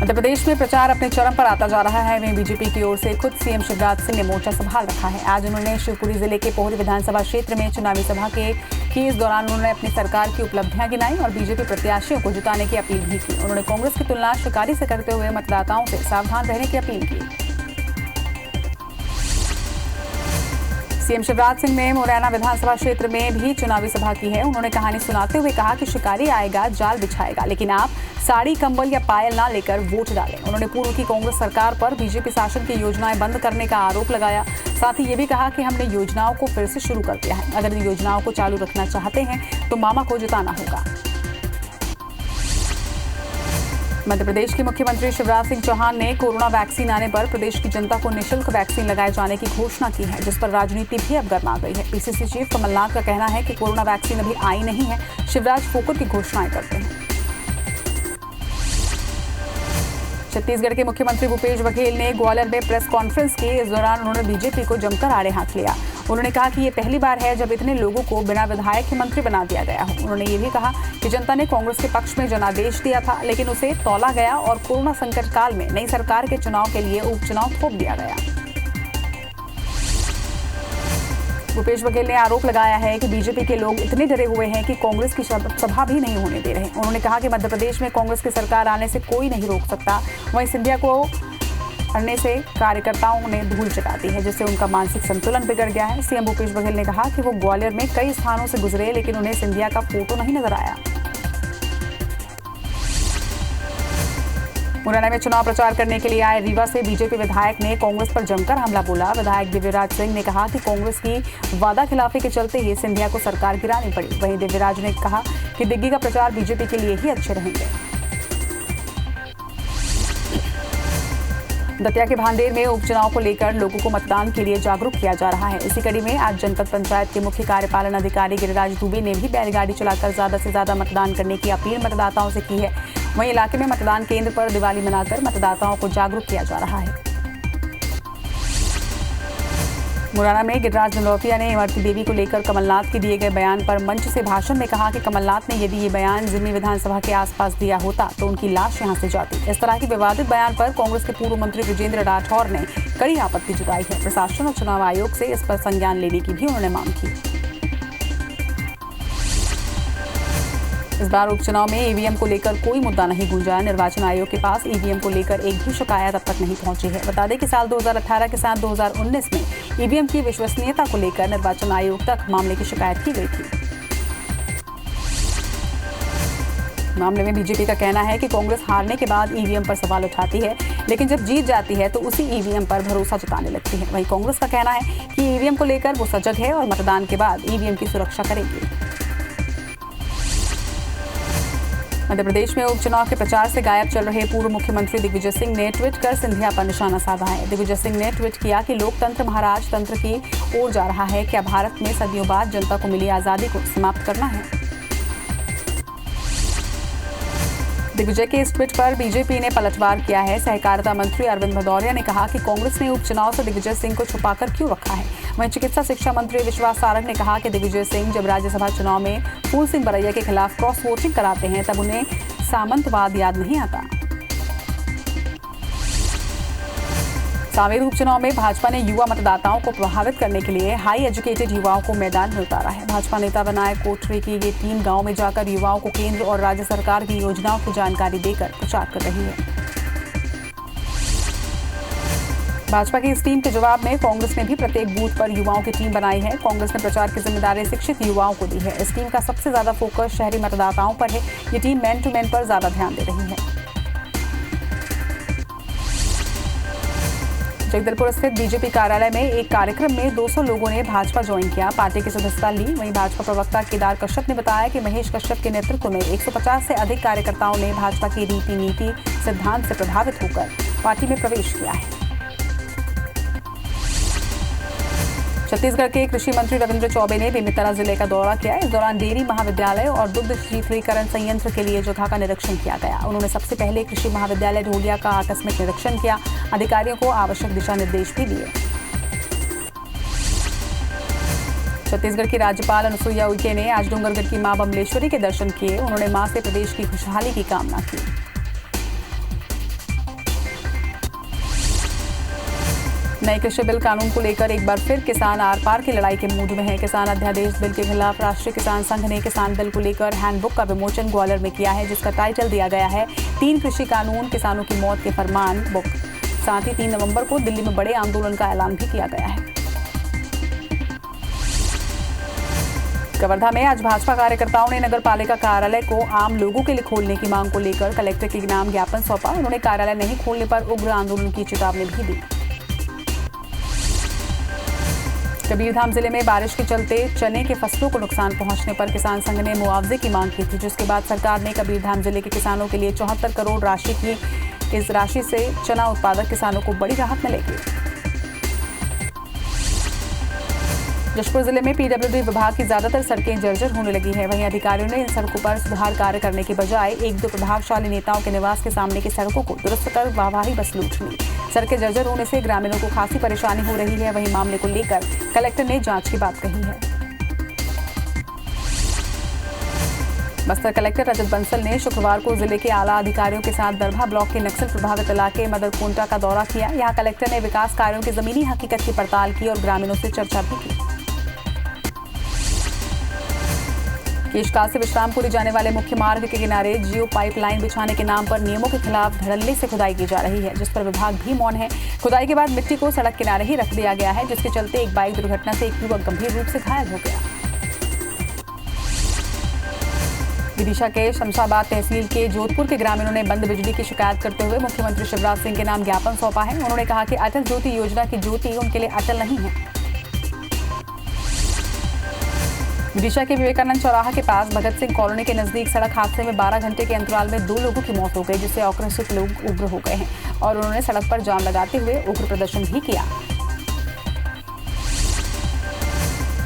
मध्य प्रदेश में प्रचार अपने चरम पर आता जा रहा है। वहीं बीजेपी की ओर से खुद सीएम शिवराज सिंह ने मोर्चा संभाल रखा है। आज उन्होंने शिवपुरी जिले के पोहरी विधानसभा क्षेत्र में चुनावी सभा की। इस दौरान उन्होंने अपनी सरकार की उपलब्धियां गिनाई और बीजेपी प्रत्याशियों को जिताने की अपील भी की। उन्होंने कांग्रेस की तुलना शिकारी से करते हुए मतदाताओं से सावधान रहने की अपील की। सीएम शिवराज सिंह ने मुरैना विधानसभा क्षेत्र में भी चुनावी सभा की है। उन्होंने कहानी सुनाते हुए कहा कि शिकारी आएगा, जाल बिछाएगा, लेकिन आप साड़ी, कंबल या पायल ना लेकर वोट डालें। उन्होंने पूर्व की कांग्रेस सरकार पर बीजेपी शासन की योजनाएं बंद करने का आरोप लगाया। साथ ही ये भी कहा कि हमने योजनाओं को फिर से शुरू कर दिया है। अगर इन योजनाओं को चालू रखना चाहते हैं तो मामा को जिताना होगा। मध्य प्रदेश के मुख्यमंत्री शिवराज सिंह चौहान ने कोरोना वैक्सीन आने पर प्रदेश की जनता को निःशुल्क वैक्सीन लगाए जाने की घोषणा की है, जिस पर राजनीति भी अब गर्मा गई है। पीसीसी चीफ कमलनाथ का कहना है कि कोरोना वैक्सीन अभी आई नहीं है, शिवराज फोकट की घोषणाएं करते हैं। छत्तीसगढ़ के मुख्यमंत्री भूपेश बघेल ने ग्वालियर में प्रेस कॉन्फ्रेंस की। इस दौरान उन्होंने बीजेपी को जमकर आड़े हाथ लिया। उन्होंने कहा कि ये पहली बार है जब इतने लोगों को बिना विधायक के मंत्री बना दिया गया हो। उन्होंने ये भी कहा कि जनता ने कांग्रेस के पक्ष में जनादेश दिया था, लेकिन उसे तौला गया और कोरोना संकट काल में नई सरकार के चुनाव के लिए उपचुनाव थोप दिया गया। भूपेश बघेल ने आरोप लगाया है कि बीजेपी के लोग इतने डरे हुए हैं कि कांग्रेस की सभा भी नहीं होने दे रहे। उन्होंने कहा कि मध्य प्रदेश में कांग्रेस की सरकार आने से कोई नहीं रोक सकता। वहीं सिंधिया को हरने से कार्यकर्ताओं ने धूल चटाती है, जिससे उनका मानसिक संतुलन बिगड़ गया है। सीएम भूपेश बघेल ने कहा कि वो ग्वालियर में कई स्थानों से गुजरे, लेकिन उन्हें सिंधिया का फोटो नहीं नजर आया। मुरैना में चुनाव प्रचार करने के लिए आए रीवा से बीजेपी विधायक ने कांग्रेस पर जमकर हमला बोला। विधायक दिव्यराज सिंह ने कहा कि कांग्रेस की वादा खिलाफी के चलते ही सिंधिया को सरकार गिरानी पड़ी। वहीं दिव्यराज ने कहा कि दिग्गी का प्रचार बीजेपी के लिए ही अच्छे रहेंगे। दतिया के भांडेर में उपचुनाव को लेकर लोगों को मतदान के लिए जागरूक किया जा रहा है। इसी कड़ी में आज जनपद पंचायत के मुख्य कार्यपालन अधिकारी गिरिराज दुबे ने भी बैलगाड़ी चलाकर ज्यादा से ज्यादा मतदान करने की अपील मतदाताओं से की है। वहीं इलाके में मतदान केंद्र पर दिवाली मनाकर मतदाताओं को जागरूक किया जा रहा है। मुरैना में गिरिराज नलौतिया ने इमरती देवी को लेकर कमलनाथ के दिए गए बयान पर मंच से भाषण में कहा कि कमलनाथ ने यदि ये बयान जिम्मी विधानसभा के आसपास दिया होता तो उनकी लाश यहां से जाती। इस तरह के विवादित बयान पर कांग्रेस के पूर्व मंत्री विजेंद्र राठौर ने कड़ी आपत्ति जताई है। प्रशासन और चुनाव आयोग से इस पर संज्ञान लेने की भी उन्होंने मांग की। इस बार उपचुनाव में ईवीएम को लेकर कोई मुद्दा नहीं गूंजा। निर्वाचन आयोग के पास ईवीएम को लेकर एक भी शिकायत अब तक नहीं पहुंची है। बता दें कि साल 2018 के साथ 2019 में ईवीएम की विश्वसनीयता को लेकर निर्वाचन आयोग तक मामले की शिकायत की गई थी। मामले में बीजेपी का कहना है कि कांग्रेस हारने के बाद ईवीएम पर सवाल उठाती है, लेकिन जब जीत जाती है तो उसी ईवीएम पर भरोसा जताने लगती है। वहीं कांग्रेस का कहना है कि ईवीएम को लेकर वो सजग है और मतदान के बाद ईवीएम की सुरक्षा करेगी। मध्य प्रदेश में उपचुनाव के प्रचार से गायब चल रहे पूर्व मुख्यमंत्री दिग्विजय सिंह ने ट्वीट कर सिंधिया पर निशाना साधा है। दिग्विजय सिंह ने ट्वीट किया कि लोकतंत्र महाराज तंत्र की ओर जा रहा है। क्या भारत में सदियों बाद जनता को मिली आजादी को समाप्त करना है? दिग्विजय के इस ट्वीट पर बीजेपी ने पलटवार किया है। सहकारिता मंत्री अरविंद भदौरिया ने कहा कि कांग्रेस ने उपचुनाव से दिग्विजय सिंह को छुपाकर क्यों रखा है। वहीं चिकित्सा शिक्षा मंत्री विश्वास सारंग ने कहा कि दिग्विजय सिंह जब राज्यसभा चुनाव में फूल सिंह बरैया के खिलाफ क्रॉस वोटिंग कराते हैं तब उन्हें सामंतवाद याद नहीं आता। सांवेर उपचुनाव में भाजपा ने युवा मतदाताओं को प्रभावित करने के लिए हाई एजुकेटेड युवाओं को मैदान में उतारा है। भाजपा नेता विनायक कोठरे की ये टीम गांव में जाकर युवाओं को केंद्र और राज्य सरकार की योजनाओं की जानकारी देकर प्रचार कर रही है। भाजपा की इस टीम के जवाब में कांग्रेस ने भी प्रत्येक बूथ पर युवाओं की टीम बनाई है। कांग्रेस ने प्रचार की जिम्मेदारी शिक्षित युवाओं को दी है। इस टीम का सबसे ज्यादा फोकस शहरी मतदाताओं पर है। ये टीम मैन टू मैन पर ज्यादा ध्यान दे रही है। जगदलपुर स्थित बीजेपी कार्यालय में एक कार्यक्रम में 200 लोगों ने भाजपा ज्वाइन किया, पार्टी की सदस्यता ली। वहीं भाजपा प्रवक्ता केदार कश्यप ने बताया कि महेश कश्यप के नेतृत्व में 150 से अधिक कार्यकर्ताओं ने भाजपा की रीति नीति सिद्धांत से प्रभावित होकर पार्टी में प्रवेश किया है। छत्तीसगढ़ के कृषि मंत्री रविंद्र चौबे ने बेमेतरा जिले का दौरा किया। इस दौरान डेयरी महाविद्यालय और दुग्ध शीतलीकरण संयंत्र के लिए जगह का निरीक्षण किया गया। उन्होंने सबसे पहले कृषि महाविद्यालय ढोलिया का आकस्मिक निरीक्षण किया। अधिकारियों को आवश्यक दिशा निर्देश भी दिए। छत्तीसगढ़ की राज्यपाल अनुसुईया उइके ने आज डूंगरगढ़ की मां बमलेश्वरी के दर्शन किए। उन्होंने मां से प्रदेश की खुशहाली की कामना की। नए कृषि बिल कानून को लेकर एक बार फिर किसान आर पार की लड़ाई के मूड में है। किसान अध्यादेश बिल के खिलाफ राष्ट्रीय किसान संघ ने किसान बिल को लेकर हैंडबुक का विमोचन ग्वालियर में किया है, जिसका टाइटल दिया गया है 3 कृषि कानून किसानों की मौत के फरमान बुक। साथ ही 3 नवंबर को दिल्ली में बड़े आंदोलन का ऐलान भी किया गया है। कवर्धा में आज भाजपा कार्यकर्ताओं ने नगर पालिका कार्यालय को आम लोगों के लिए खोलने की मांग को लेकर कलेक्टर के नाम ज्ञापन सौंपा। उन्होंने कार्यालय नहीं खोलने पर उग्र आंदोलन की चेतावनी भी दी। कबीरधाम जिले में बारिश के चलते चने के फसलों को नुकसान पहुंचने पर किसान संघ ने मुआवजे की मांग की थी, जिसके बाद सरकार ने कबीरधाम जिले के किसानों के लिए 74 करोड़ राशि की। इस राशि से चना उत्पादक किसानों को बड़ी राहत मिलेगी। जशपुर जिले में पीडब्ल्यूडी विभाग की ज्यादातर सड़कें जर्जर होने लगी है। वहीं अधिकारियों ने इन सड़कों पर सुधार कार्य करने के बजाय 1-2 प्रभावशाली नेताओं के निवास के सामने की सड़कों को दुरुस्त कर वाहवाही बस लूट ली। सड़कें जर्जर होने से ग्रामीणों को खासी परेशानी हो रही है। वहीं मामले को लेकर कलेक्टर ने जांच की बात कही है। बस्तर कलेक्टर रजत बंसल ने शुक्रवार को जिले के आला अधिकारियों के साथ दरभा ब्लॉक के नक्सल प्रभावित इलाके मदरकोंटा का दौरा किया। यहां कलेक्टर ने विकास कार्यों की जमीनी हकीकत की पड़ताल की और ग्रामीणों से चर्चा भी की। केशकाल से विश्रामपुरी जाने वाले मुख्य मार्ग के किनारे जियो पाइपलाइन बिछाने के नाम पर नियमों के खिलाफ धड़ल्ले से खुदाई की जा रही है, जिस पर विभाग भी मौन है। खुदाई के बाद मिट्टी को सड़क किनारे ही रख दिया गया है, जिसके चलते एक बाइक दुर्घटना से एक युवक गंभीर रूप से घायल हो गया। विदिशा के शमशाबाद तहसील के जोधपुर के ग्रामीणों ने बंद बिजली की शिकायत करते हुए मुख्यमंत्री शिवराज सिंह के नाम ज्ञापन सौंपा है। उन्होंने कहा कि अटल ज्योति योजना की ज्योति उनके लिए अटल नहीं है। विदिशा के विवेकानंद चौराहा के पास भगत सिंह कॉलोनी के नजदीक सड़क हादसे में 12 घंटे के अंतराल में 2 लोगों की मौत हो गई, जिससे आक्रोशित लोग उग्र हो गए हैं और उन्होंने सड़क पर जाम लगाते हुए उग्र प्रदर्शन भी किया।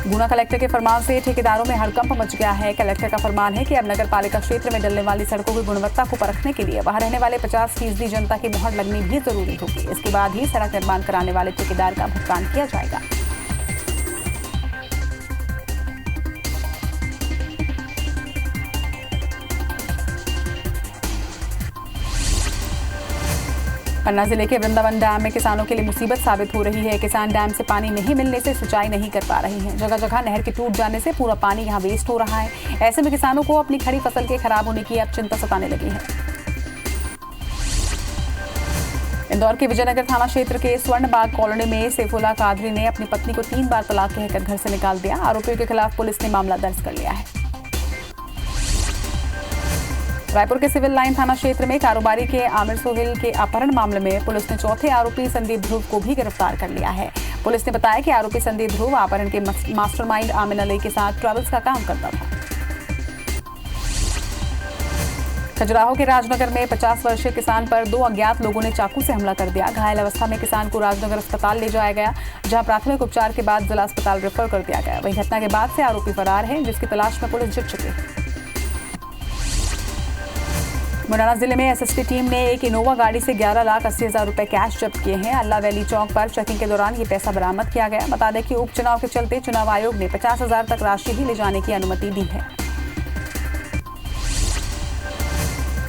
गुना कलेक्टर के फरमान से ठेकेदारों में हड़कंप मच गया है। कलेक्टर का फरमान है कि अब नगर पालिका क्षेत्र में डलने वाली सड़कों की गुणवत्ता को परखने के लिए वहां रहने वाले 50% जनता की मोहर लगनी भी जरूरी होगी। इसके बाद ही सड़क निर्माण कराने वाले ठेकेदार का भुगतान किया जाएगा। पन्ना जिले के वृंदावन डैम में किसानों के लिए मुसीबत साबित हो रही है। किसान डैम से पानी नहीं मिलने से सिंचाई नहीं कर पा रहे हैं। जगह जगह नहर के टूट जाने से पूरा पानी यहां वेस्ट हो रहा है। ऐसे में किसानों को अपनी खड़ी फसल के खराब होने की अब चिंता सताने लगी है। इंदौर के विजयनगर थाना क्षेत्र के स्वर्णबाग कॉलोनी में सैफुल्लाह कादरी ने अपनी पत्नी को 3 बार तलाक कहकर घर से निकाल दिया। आरोपियों के खिलाफ पुलिस ने मामला दर्ज कर लिया है। रायपुर के सिविल लाइन थाना क्षेत्र में कारोबारी के आमिर सोहेल के अपहरण मामले में पुलिस ने चौथे आरोपी संदीप ध्रुव को भी गिरफ्तार कर लिया है। पुलिस ने बताया कि आरोपी संदीप ध्रुव अपहरण के मास्टरमाइंड आमिन अली के साथ ट्रैवल्स का काम करता था। खजुराहो के राजनगर में 50 वर्षीय किसान पर 2 अज्ञात लोगों ने चाकू से हमला कर दिया। घायल अवस्था में किसान को राजनगर अस्पताल ले जाया गया, जहां प्राथमिक उपचार के बाद जिला अस्पताल रेफर कर दिया गया। वहीं घटना के बाद से आरोपी फरार है, जिसकी तलाश में पुलिस जुट चुकी है। मुरैना जिले में एसएसटी टीम ने एक इनोवा गाड़ी से 11,80,000 रुपए कैश जब्त किए हैं। अल्लाह वैली चौक पर चेकिंग के दौरान ये पैसा बरामद किया गया। बता दें कि उपचुनाव के चलते चुनाव आयोग ने 50,000 तक राशि ही ले जाने की अनुमति दी है।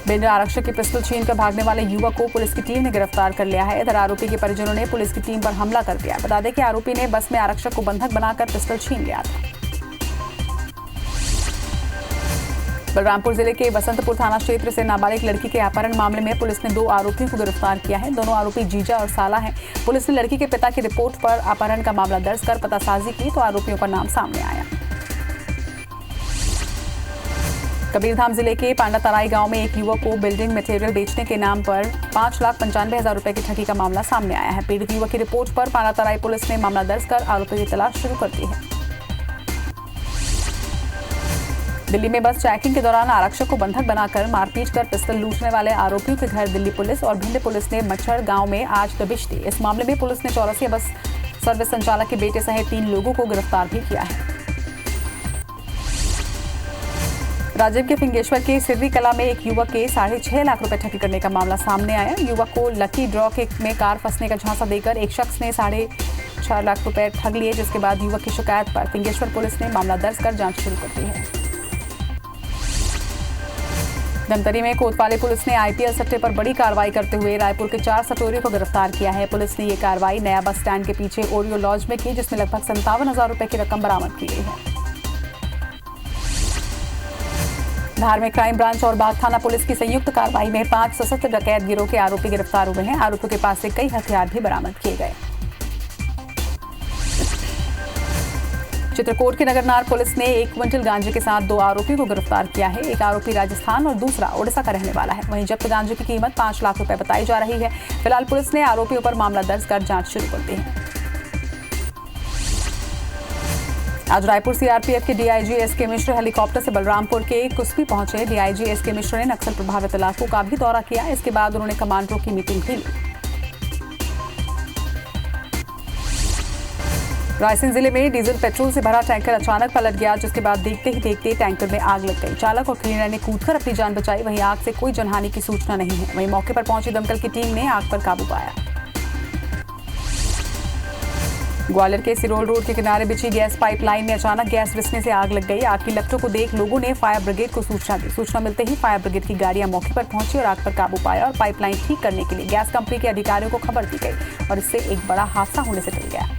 बिंड आरक्षक की पिस्टल छीन कर भागने वाले युवक को पुलिस की टीम ने गिरफ्तार कर लिया है। इधर आरोपी के परिजनों ने पुलिस की टीम पर हमला कर दिया। बता दें कि आरोपी ने बस में आरक्षक को बंधक बनाकर पिस्टल छीन लिया था। बलरामपुर जिले के बसंतपुर थाना क्षेत्र से नाबालिग लड़की के अपहरण मामले में पुलिस ने 2 आरोपियों को गिरफ्तार किया है। दोनों आरोपी जीजा और साला हैं। पुलिस ने लड़की के पिता की रिपोर्ट पर अपहरण का मामला दर्ज कर पतासाजी की तो आरोपियों का नाम सामने आया। कबीरधाम जिले के पांडातराई गांव में एक युवक को बिल्डिंग मटेरियल बेचने के नाम पर 5,95,000 रुपए की ठगी का मामला सामने आया है। पीड़ित युवक की रिपोर्ट पर पांडातराई पुलिस ने मामला दर्ज कर आरोपी की तलाश शुरू कर दी है। दिल्ली में बस चेकिंग के दौरान आरक्षक को बंधक बनाकर मारपीट कर पिस्टल लूटने वाले आरोपियों के घर दिल्ली पुलिस और भिंड पुलिस ने मच्छर गांव में आज दबिश दी। इस मामले में पुलिस ने चौरसिया बस सर्विस संचालक के बेटे सहित 3 लोगों को गिरफ्तार भी किया है। राजीव के फिंगेश्वर के सिर्री कला में एक युवक के 6.5 लाख रुपए ठगी करने का मामला सामने आया। युवक को लकी ड्रॉ में कार फंसने का झांसा देकर एक शख्स ने 4.5 लाख रुपए ठग लिए, जिसके बाद युवक की शिकायत पर फिंगेश्वर पुलिस ने मामला दर्ज कर जांच शुरू कर दी है। धमतरी में कोतवाली पुलिस ने आईपीएल सट्टे पर बड़ी कार्रवाई करते हुए रायपुर के 4 सटोरियों को गिरफ्तार किया है। पुलिस ने ये कार्रवाई नया बस स्टैंड के पीछे ओरियो लॉज में की, जिसमें लगभग 57,000 रुपए की रकम बरामद की गई है। धार में क्राइम ब्रांच और बाग थाना पुलिस की संयुक्त कार्रवाई में 5 सशस्त्र डकैत गिरोह के आरोपी गिरफ्तार हुए हैं। आरोपियों के पास से कई हथियार भी बरामद किए गए। चित्रकूट की नगरनार पुलिस ने 1 क्विंटल गांजे के साथ 2 आरोपियों को गिरफ्तार किया है। एक आरोपी राजस्थान और दूसरा ओडिशा का रहने वाला है। वहीं जब्त गांजे की कीमत 5 लाख रुपए बताई जा रही है। फिलहाल पुलिस ने आरोपियों पर मामला दर्ज कर जांच शुरू कर दी है। आज रायपुर सीआरपीएफ के डीआईजी एसके मिश्र हेलीकॉप्टर से बलरामपुर के कुस्बी पहुंचे। डीआईजी एसके मिश्र ने नक्सल प्रभावित इलाकों का भी दौरा किया। इसके बाद उन्होंने कमांडरों की मीटिंग भी ली। रायसेन जिले में डीजल पेट्रोल से भरा टैंकर अचानक पलट गया, जिसके बाद देखते ही देखते टैंकर में आग लग गई। चालक और क्लीनर ने कूदकर अपनी जान बचाई। वहीं आग से कोई जनहानि की सूचना नहीं है। वहीं मौके पर पहुंची दमकल की टीम ने आग पर काबू पाया। ग्वालियर के सिरोल रोड के किनारे बिछी गैस पाइपलाइन में अचानक गैस रिसने से आग लग गई। आग की लपटों को देख लोगों ने फायर ब्रिगेड को सूचना दी। सूचना मिलते ही फायर ब्रिगेड की गाड़ियां मौके पर पहुंची और आग पर काबू पाया और पाइपलाइन ठीक करने के लिए गैस कंपनी के अधिकारियों को खबर दी गई और इससे एक बड़ा हादसा होने से टल गया।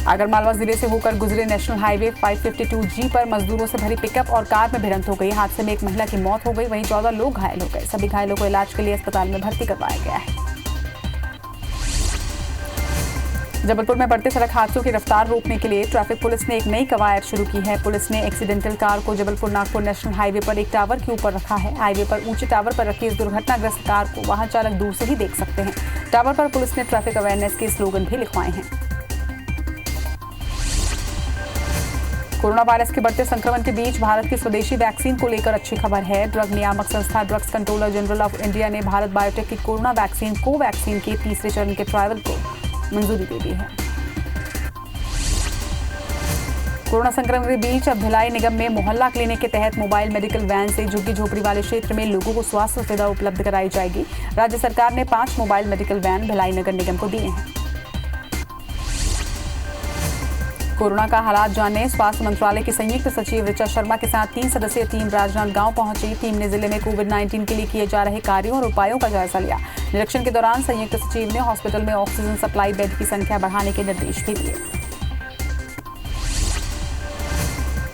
आगरमालवा जिले से होकर गुजरे नेशनल हाईवे 552G पर मजदूरों से भरी पिकअप और कार में भिड़ंत हो गई। हादसे में एक महिला की मौत हो गई। वहीं 14 लोग घायल हो गए। सभी घायलों को इलाज के लिए अस्पताल में भर्ती करवाया गया है। जबलपुर में बढ़ते सड़क हादसों की रफ्तार रोकने के लिए ट्रैफिक पुलिस ने एक नई कवायद शुरू की है। पुलिस ने एक्सीडेंटल कार को जबलपुर नागपुर नेशनल हाईवे पर एक टावर के ऊपर रखा है। हाईवे पर ऊंचे टावर पर रखी इस दुर्घटनाग्रस्त कार को वाहन चालक दूर से ही देख सकते हैं। टावर पर पुलिस ने ट्रैफिक अवेयरनेस के स्लोगन भी लिखवाए हैं। कोरोना वायरस के बढ़ते संक्रमण के बीच भारत की स्वदेशी वैक्सीन को लेकर अच्छी खबर है। ड्रग नियामक संस्था drugs controller general of India ने भारत बायोटेक की कोरोना वैक्सीन कोवैक्सीन के तीसरे चरण के ट्रायल को मंजूरी दे दी है। कोरोना संक्रमण के बीच अब भिलाई निगम में मोहल्ला क्लिनिक के तहत मोबाइल मेडिकल वैन से झुग्गी झोपड़ी वाले क्षेत्र में लोगों को स्वास्थ्य सुविधा उपलब्ध कराई जाएगी। राज्य सरकार ने 5 मोबाइल मेडिकल वैन भिलाई नगर निगम को दिए हैं। कोरोना का हालात जानने स्वास्थ्य मंत्रालय की संयुक्त सचिव ऋचा शर्मा के साथ 3 सदस्यीय टीम राजनांदगांव पहुंची। टीम ने जिले में कोविड-19 के लिए किए जा रहे कार्यों और उपायों का जायजा लिया। निरीक्षण के दौरान संयुक्त सचिव ने हॉस्पिटल में ऑक्सीजन सप्लाई बेड की संख्या बढ़ाने के निर्देश भी दिए।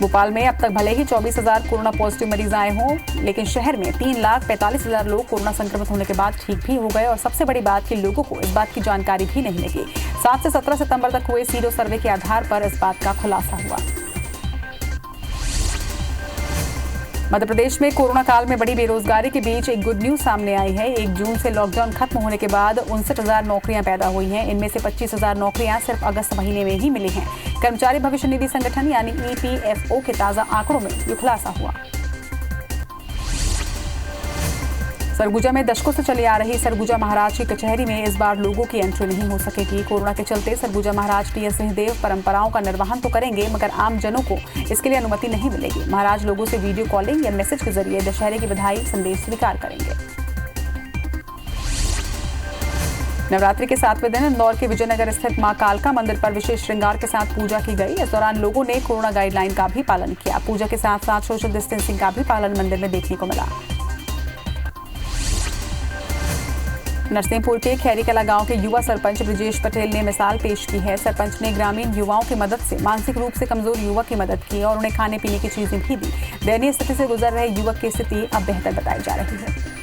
भोपाल में अब तक भले ही 24,000 कोरोना पॉजिटिव मरीज आए हों, लेकिन शहर में 3,45,000 लोग कोरोना संक्रमित होने के बाद ठीक भी हो गए। और सबसे बड़ी बात कि लोगों को इस बात की जानकारी भी नहीं लगी। 7 से 17 सितंबर तक हुए सीरो सर्वे के आधार पर इस बात का खुलासा हुआ। मध्य प्रदेश में कोरोना काल में बड़ी बेरोजगारी के बीच एक गुड न्यूज सामने आई है। 1 जून से लॉकडाउन खत्म होने के बाद 59,000 नौकरियां पैदा हुई हैं। इनमें से 25,000 नौकरियां सिर्फ अगस्त महीने में ही मिली हैं। कर्मचारी भविष्य निधि संगठन यानी EPFO के ताजा आंकड़ों में ये खुलासा हुआ। सरगुजा में दशकों से चली आ रही सरगुजा महाराज की कचहरी में इस बार लोगों की एंट्री नहीं हो सकेगी। कोरोना के चलते सरगुजा महाराज टी.एस. सिंहदेव परंपराओं का निर्वहन तो करेंगे, मगर आम जनों को इसके लिए अनुमति नहीं मिलेगी। महाराज लोगों से वीडियो कॉलिंग या मैसेज के जरिए दशहरे की बधाई संदेश स्वीकार करेंगे। नवरात्रि के 7वें दिन इंदौर के विजयनगर स्थित मां कालका मंदिर पर विशेष श्रृंगार के साथ पूजा की गई। इस दौरान लोगों ने कोरोना गाइडलाइन का भी पालन किया। पूजा के साथ साथ सोशल डिस्टेंसिंग का भी पालन मंदिर में देखने को मिला। नरसिंहपुर के खैरीकला गांव के युवा सरपंच ब्रिजेश पटेल ने मिसाल पेश की है। सरपंच ने ग्रामीण युवाओं की मदद से मानसिक रूप से कमजोर युवक की मदद की और उन्हें खाने पीने की चीजें भी दी। दयनीय स्थिति से गुजर रहे युवक की स्थिति अब बेहतर बताई जा रही है।